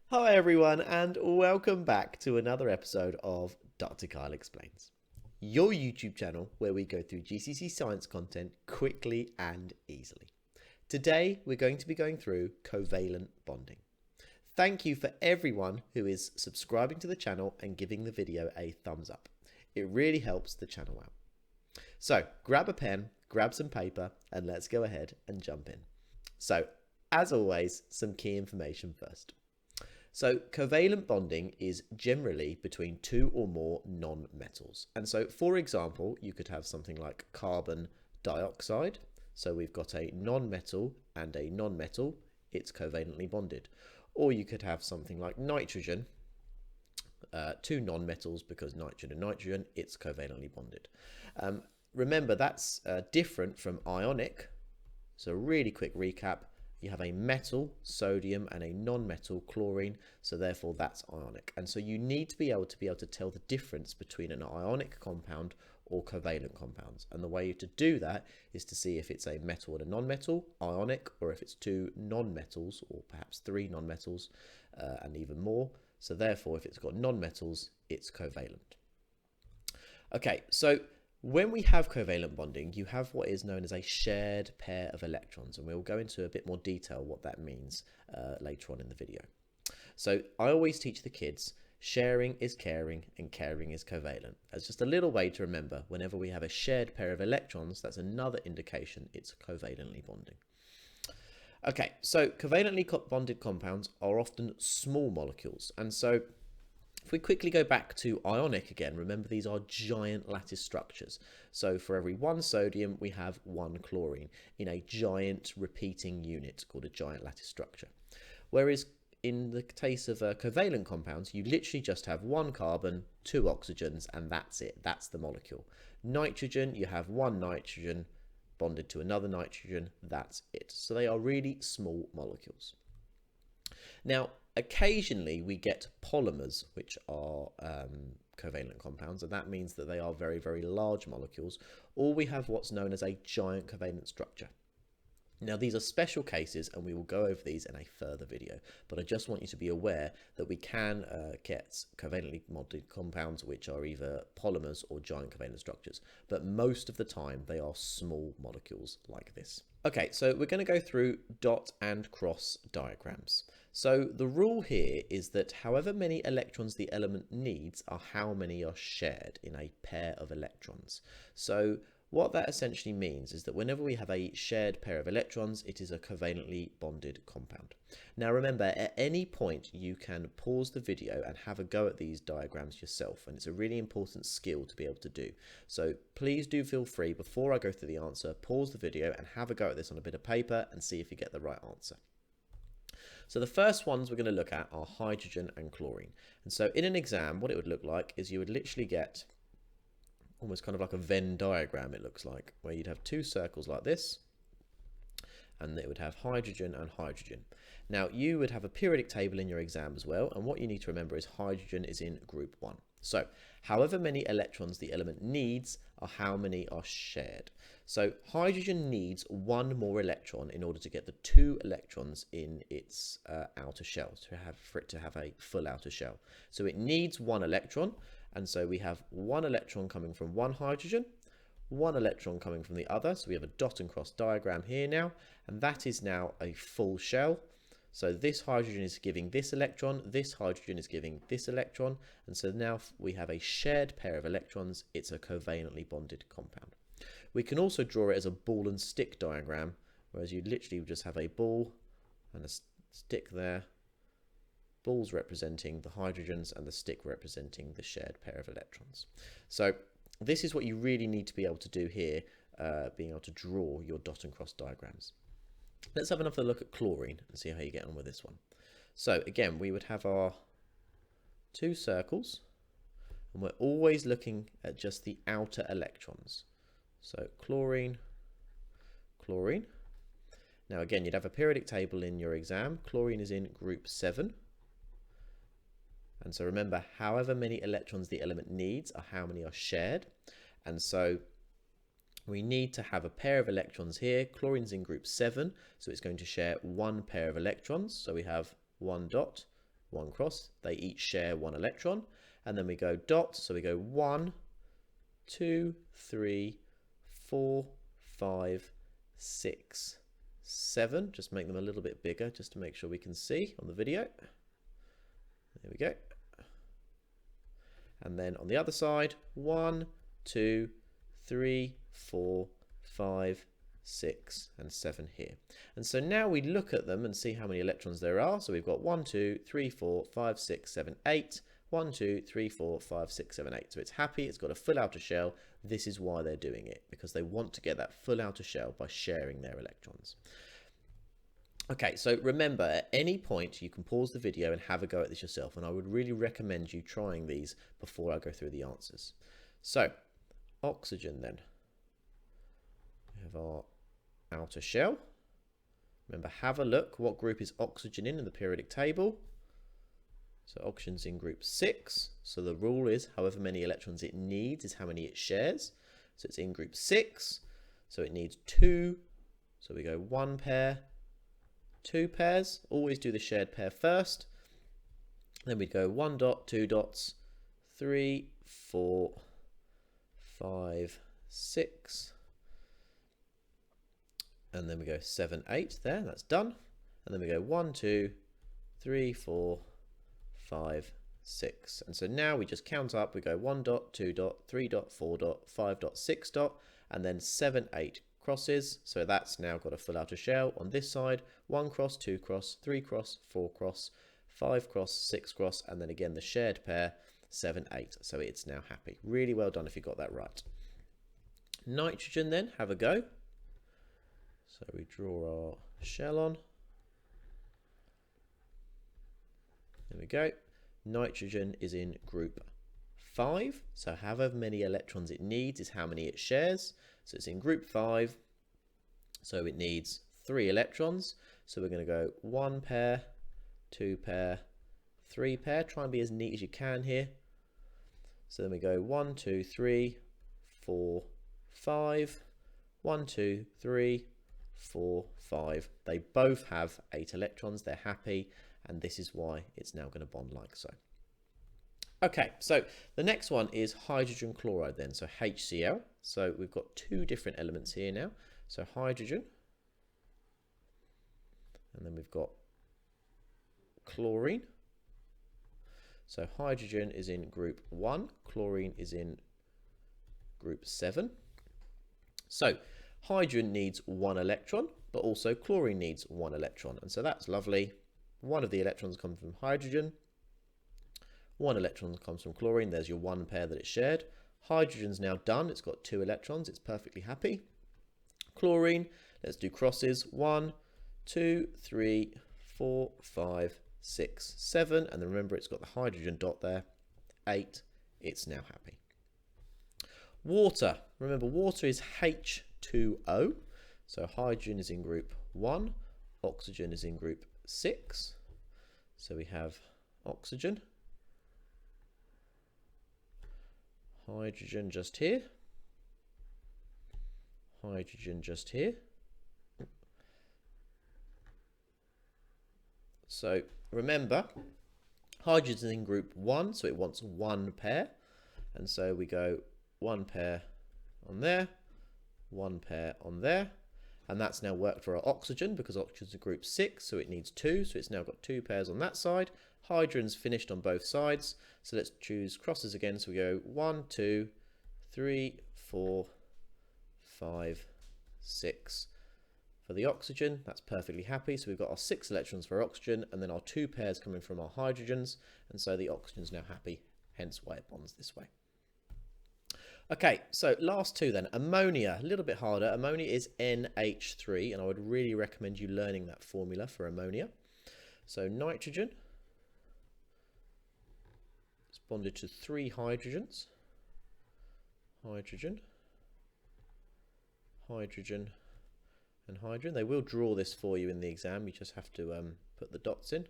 Hi, everyone, and welcome back to another episode of Dr. Kyle Explains, your YouTube channel where we go through GCSE Science content quickly and easily. Today, we're going to be going through covalent bonding. Thank you for everyone who is subscribing to the channel and giving the video a thumbs up. It really helps the channel out. So, grab a pen, grab some paper, and let's go ahead and jump in. So, as always, some key information first. So covalent bonding is generally between two or more non-metals. And so, for example, you could have something like carbon dioxide. So we've got a non-metal and a non-metal. It's covalently bonded. Or you could have something like nitrogen, two non-metals, because nitrogen and nitrogen, it's covalently bonded. Remember, that's different from ionic. So really quick recap. You have a metal, sodium, and a non-metal, chlorine, so therefore that's ionic. And so you need to be able to tell the difference between an ionic compound or covalent compounds. And the way to do that is to see if it's a metal and a non-metal, ionic, or if it's two non-metals, or perhaps three non-metals, and even more. So therefore, if it's got non-metals, it's covalent. Okay, so when we have covalent bonding, you have what is known as a shared pair of electrons, and we'll go into a bit more detail what that means later on in the video. So I always teach the kids, sharing is caring and caring is covalent. As just a little way to remember, whenever we have a shared pair of electrons, that's another indication it's covalently bonding. Okay, so covalently bonded compounds are often small molecules, and so if we quickly go back to ionic again, remember these are giant lattice structures. So for every one sodium, we have one chlorine in a giant repeating unit called a giant lattice structure. Whereas in the case of covalent compounds, you literally just have one carbon, two oxygens, and that's it. That's the molecule. Nitrogen, you have one nitrogen bonded to another nitrogen. That's it. So they are really small molecules. Now, occasionally we get polymers, which are covalent compounds, and that means that they are very, very large molecules, or we have what's known as a giant covalent structure. Now, these are special cases, and we will go over these in a further video, but I just want you to be aware that we can get covalently bonded compounds which are either polymers or giant covalent structures, but most of the time they are small molecules like this. Okay, so we're going to go through dot and cross diagrams. So the rule here is that however many electrons the element needs are how many are shared in a pair of electrons. So what that essentially means is that whenever we have a shared pair of electrons, it is a covalently bonded compound. Now remember, at any point you can pause the video and have a go at these diagrams yourself, and it's a really important skill to be able to do. So please do feel free, before I go through the answer, pause the video and have a go at this on a bit of paper and see if you get the right answer. So the first ones we're going to look at are hydrogen and chlorine. And so in an exam, what it would look like is you would literally get almost kind of like a Venn diagram, it looks like, where you'd have two circles like this, and it would have hydrogen and hydrogen. Now, you would have a periodic table in your exam as well, and what you need to remember is hydrogen is in group 1. So, however many electrons the element needs are how many are shared. So, hydrogen needs one more electron in order to get the two electrons in its outer shell, for it to have a full outer shell. So, it needs one electron, and so we have one electron coming from one hydrogen, one electron coming from the other. So we have a dot and cross diagram here now, and that is now a full shell. So this hydrogen is giving this electron, this hydrogen is giving this electron, and so now we have a shared pair of electrons. It's a covalently bonded compound. We can also draw it as a ball and stick diagram, whereas you literally just have a ball and a stick there. Balls representing the hydrogens and the stick representing the shared pair of electrons. So this is what you really need to be able to do here, being able to draw your dot and cross diagrams. Let's have another look at chlorine and see how you get on with this one. So again, we would have our two circles, and we're always looking at just the outer electrons. So chlorine, chlorine. Now again, you'd have a periodic table in your exam. Chlorine is in group 7. And so remember, however many electrons the element needs are how many are shared. And so we need to have a pair of electrons here. Chlorine's in group 7, so it's going to share one pair of electrons. So we have one dot one cross. They each share one electron. And then we go dot, so we go 1, 2, 3, 4, 5, 6, 7. Just make them a little bit bigger just to make sure we can see on the video. There we go. And then on the other side, 1, 2, 3, 4, 5, 6, and 7 here. And so now we look at them and see how many electrons there are. So we've got 1, 2, 3, 4, 5, 6, 7, 8. 1, 2, 3, 4, 5, 6, 7, 8. So it's happy, it's got a full outer shell. This is why they're doing it, because they want to get that full outer shell by sharing their electrons. Okay, so remember, at any point you can pause the video and have a go at this yourself, and I would really recommend you trying these before I go through the answers. So, oxygen then. We have our outer shell. Remember, have a look. What group is oxygen in the periodic table? So oxygen's in group 6. So the rule is however many electrons it needs is how many it shares. So it's in group 6. So it needs 2. So we go 1 pair, 2 pairs. Always do the shared pair first. Then we'd go 1 dot, 2 dots, 3, 4, 5, 6. And then we go 7, 8 there. That's done. And then we go 1, 2, 3, 4, 5, 6. And so now we just count up. We go 1 dot, 2 dot, 3 dot, 4 dot, 5 dot, 6 dot, and then 7, 8 crosses. So that's now got a full outer shell on this side. 1 cross, 2 cross, 3 cross, 4 cross, 5 cross, 6 cross, and then again the shared pair, 7, 8. So it's now happy. Really well done if you got that right. Nitrogen then, have a go. So we draw our shell on. There we go. Nitrogen is in group 5. So however many electrons it needs is how many it shares. So it's in group 5. So it needs 3 electrons. So we're going to go 1 pair, 2 pair, 3 pair. Try and be as neat as you can here. So then we go 1, 2, 3, 4, 5. 1, 2, 3, 4, 5. They both have 8 electrons. They're happy. And this is why it's now going to bond like so. Okay, so the next one is hydrogen chloride then, so HCl. So we've got 2 different elements here now. So hydrogen, and then we've got chlorine. So hydrogen is in group 1, chlorine is in group 7. So hydrogen needs 1 electron, but also chlorine needs 1 electron. And so that's lovely. One of the electrons comes from hydrogen. 1 electron comes from chlorine. There's your 1 pair that it shared. Hydrogen's now done. It's got 2 electrons. It's perfectly happy. Chlorine, let's do crosses. 1, 2, 3, 4, 5, 6, 7. And then remember, it's got the hydrogen dot there. 8. It's now happy. Water. Remember, water is H2O. So hydrogen is in group 1. Oxygen is in group 6. So we have oxygen, hydrogen just here, hydrogen just here. So remember, hydrogen is in group 1, so it wants 1 pair. And so we go 1 pair on there, 1 pair on there. And that's now worked for our oxygen because oxygen's in group 6, so it needs 2. So it's now got 2 pairs on that side. Hydrogen's finished on both sides. So let's choose crosses again. So we go 1, 2, 3, 4, 5, 6. For the oxygen, that's perfectly happy. So we've got our 6 electrons for oxygen and then our 2 pairs coming from our hydrogens. And so the oxygen's now happy, hence why it bonds this way. Okay, so last 2 then. Ammonia, a little bit harder. Ammonia is NH3, and I would really recommend you learning that formula for ammonia. So nitrogen is bonded to 3 hydrogens. Hydrogen, hydrogen, and hydrogen. They will draw this for you in the exam. You just have to put the dots in.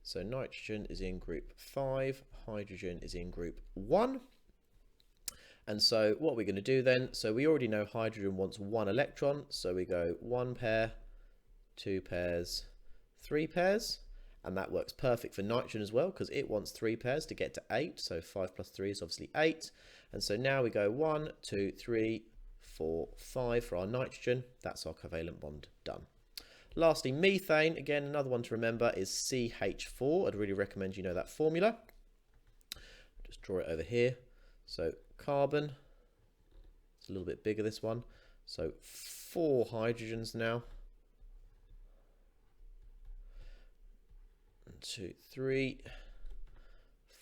So nitrogen is in group 5, hydrogen is in group 1. And so what we're going to do then, so we already know hydrogen wants 1 electron. So we go 1 pair, 2 pairs, 3 pairs. and that works perfect for nitrogen as well because it wants 3 pairs to get to 8. So 5 plus 3 is obviously 8. And so now we go 1, 2, 3, 4, 5 for our nitrogen. That's our covalent bond done. Lastly, methane, again, another one to remember is CH4. I'd really recommend you know that formula. Just draw it over here. So carbon, it's a little bit bigger, this one. So 4 hydrogens now. 1, 2, 3,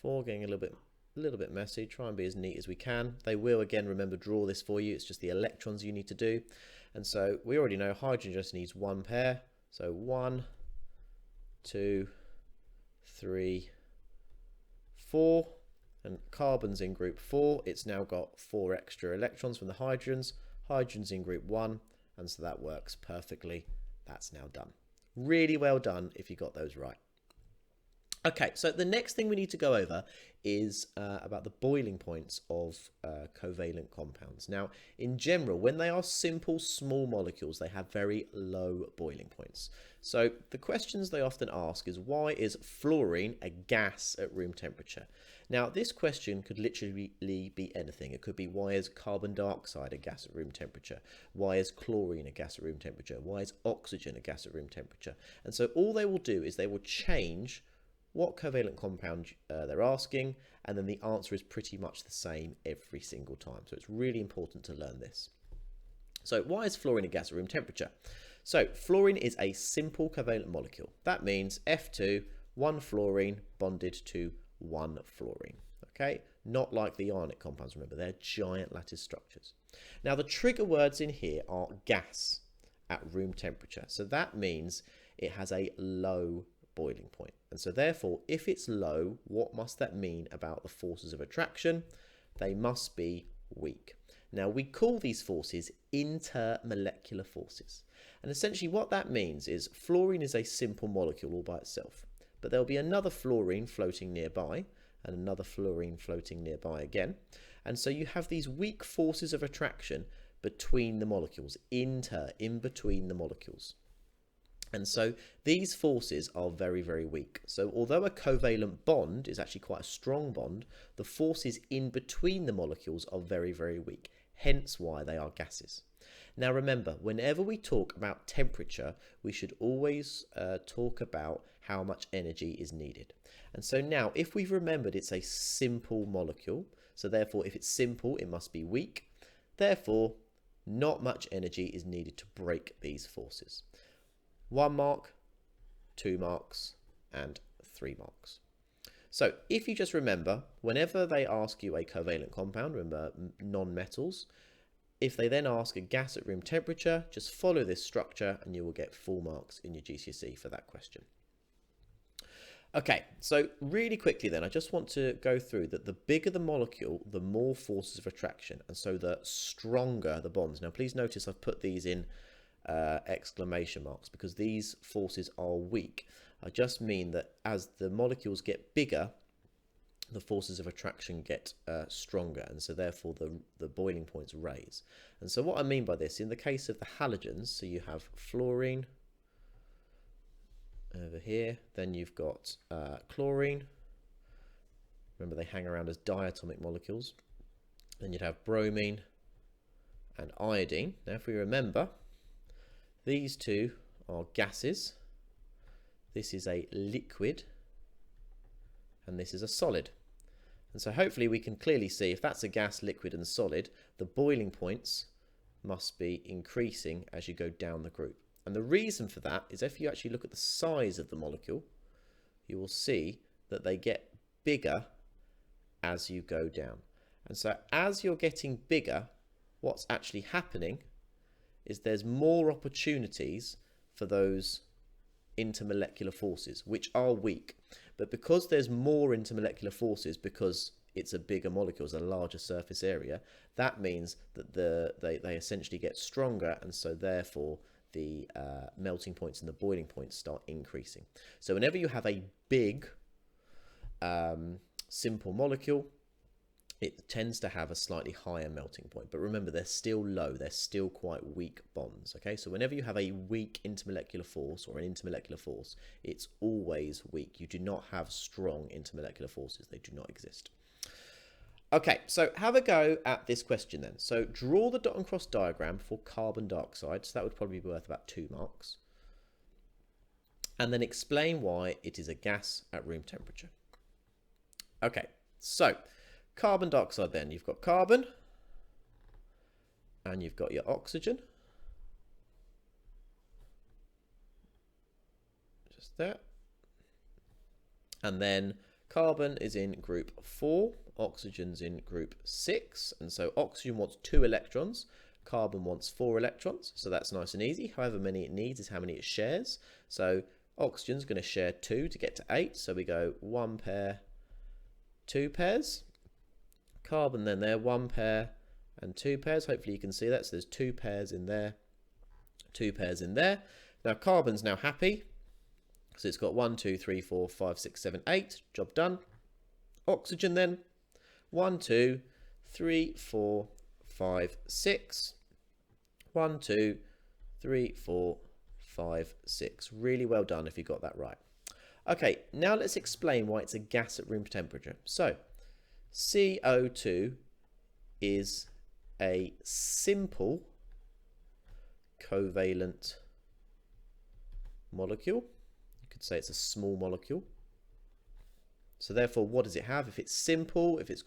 4, getting a little bit messy. Try and be as neat as we can. They will, again, remember, draw this for you. It's just the electrons you need to do. And so we already know hydrogen just needs 1 pair. So 1, 2, 3, 4. And carbon's in group 4. It's now got 4 extra electrons from the hydrogens. Hydrogen's in group 1. And so that works perfectly. That's now done. Really well done if you got those right. Okay, so the next thing we need to go over is about the boiling points of covalent compounds. Now, in general, when they are simple, small molecules, they have very low boiling points. So the questions they often ask is, why is fluorine a gas at room temperature? Now, this question could literally be anything. It could be, why is carbon dioxide a gas at room temperature? Why is chlorine a gas at room temperature? Why is oxygen a gas at room temperature? And so all they will do is they will change what covalent compound they're asking, and then the answer is pretty much the same every single time. So it's really important to learn this. So why is fluorine a gas at room temperature? So fluorine is a simple covalent molecule. That means F2, 1 fluorine bonded to 1 fluorine. Okay, not like the ionic compounds, remember, they're giant lattice structures. Now the trigger words in here are gas at room temperature. So that means it has a low boiling point. And so therefore, if it's low, what must that mean about the forces of attraction? They must be weak. Now we call these forces intermolecular forces. And essentially what that means is fluorine is a simple molecule all by itself, but there'll be another fluorine floating nearby and another fluorine floating nearby again. And so you have these weak forces of attraction between the molecules, in between the molecules. And so these forces are very, very weak. So although a covalent bond is actually quite a strong bond, the forces in between the molecules are very, very weak, hence why they are gases. Now remember, whenever we talk about temperature, we should always talk about how much energy is needed. And so now, if we've remembered it's a simple molecule, so therefore if it's simple, it must be weak. Therefore, not much energy is needed to break these forces. 1 mark, 2 marks, and 3 marks. So if you just remember, whenever they ask you a covalent compound, remember non-metals, if they then ask a gas at room temperature, just follow this structure and you will get full marks in your GCSE for that question. Okay, so really quickly then, I just want to go through that the bigger the molecule, the more forces of attraction, and so the stronger the bonds. Now please notice I've put these in exclamation marks because these forces are weak. I just mean that as the molecules get bigger, the forces of attraction get stronger, and so therefore the boiling points raise. And so what I mean by this, in the case of the halogens, so you have fluorine over here, then you've got chlorine. Remember, they hang around as diatomic molecules. Then you'd have bromine and iodine. Now if we remember, these two are gases. This is a liquid, and this is a solid. And so hopefully we can clearly see if that's a gas, liquid, and solid, the boiling points must be increasing as you go down the group. And the reason for that is if you actually look at the size of the molecule, you will see that they get bigger as you go down. And so as you're getting bigger, what's actually happening is there's more opportunities for those intermolecular forces, which are weak. But because there's more intermolecular forces, because it's a bigger molecule, it's a larger surface area, that means that they essentially get stronger, and so therefore the melting points and the boiling points start increasing. So whenever you have a big simple molecule, it tends to have a slightly higher melting point. But remember, they're still low. They're still quite weak bonds. Okay, so whenever you have a weak intermolecular force or an intermolecular force, it's always weak. You do not have strong intermolecular forces. They do not exist. Okay, so have a go at this question then. So draw the dot and cross diagram for carbon dioxide. So that would probably be worth about 2 marks. And then explain why it is a gas at room temperature. Okay, so carbon dioxide then. You've got carbon and you've got your oxygen. Just there. And then carbon is in group 4, oxygen's in group 6, and so oxygen wants 2 electrons, carbon wants 4 electrons, so that's nice and easy. However many it needs is how many it shares. So oxygen's going to share 2 to get to 8, so we go 1 pair, 2 pairs. Carbon then there, 1 pair and 2 pairs. Hopefully you can see that. So there's 2 pairs in there, 2 pairs in there. Now carbon's now happy. So it's got 1, 2, 3, 4, 5, 6, 7, 8. Job done. Oxygen then. 1, 2, 3, 4, 5, 6. 1, 2, 3, 4, 5, 6. Really well done if you got that right. Okay, now let's explain why it's a gas at room temperature. So CO2 is a simple covalent molecule. You could say it's a small molecule. So therefore, what does it have? If it's simple, if it's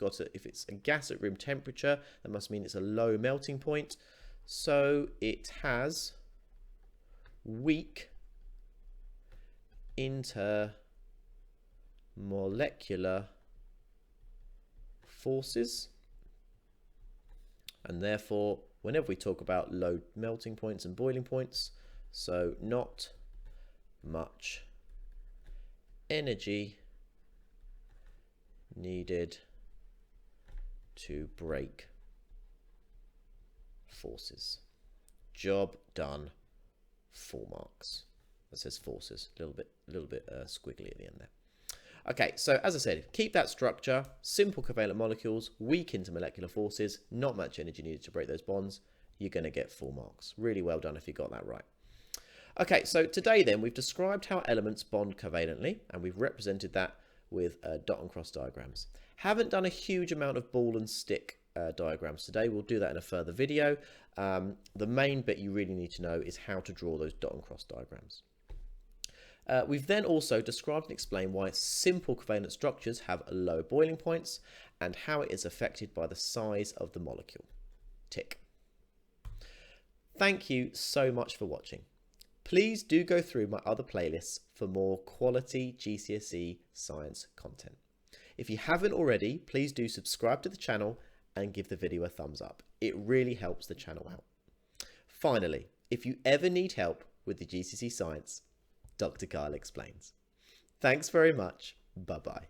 a gas at room temperature, that must mean it's a low melting point. So it has weak intermolecular forces, and therefore whenever we talk about low melting points and boiling points, so not much energy needed to break forces. Job done. 4 marks. That says forces. A little bit squiggly at the end there. Okay, so as I said, keep that structure. Simple covalent molecules, weak intermolecular forces, not much energy needed to break those bonds. You're going to get 4 marks. Really well done if you got that right. Okay, so today then we've described how elements bond covalently, and we've represented that with dot and cross diagrams. Haven't done a huge amount of ball and stick diagrams today. We'll do that in a further video. The main bit you really need to know is how to draw those dot and cross diagrams. We've then also described and explained why simple covalent structures have low boiling points and how it is affected by the size of the molecule. Tick. Thank you so much for watching. Please do go through my other playlists for more quality GCSE science content. If you haven't already, please do subscribe to the channel and give the video a thumbs up. It really helps the channel out. Finally, if you ever need help with the GCSE Science, Dr. Kyle explains. Thanks very much. Bye-bye.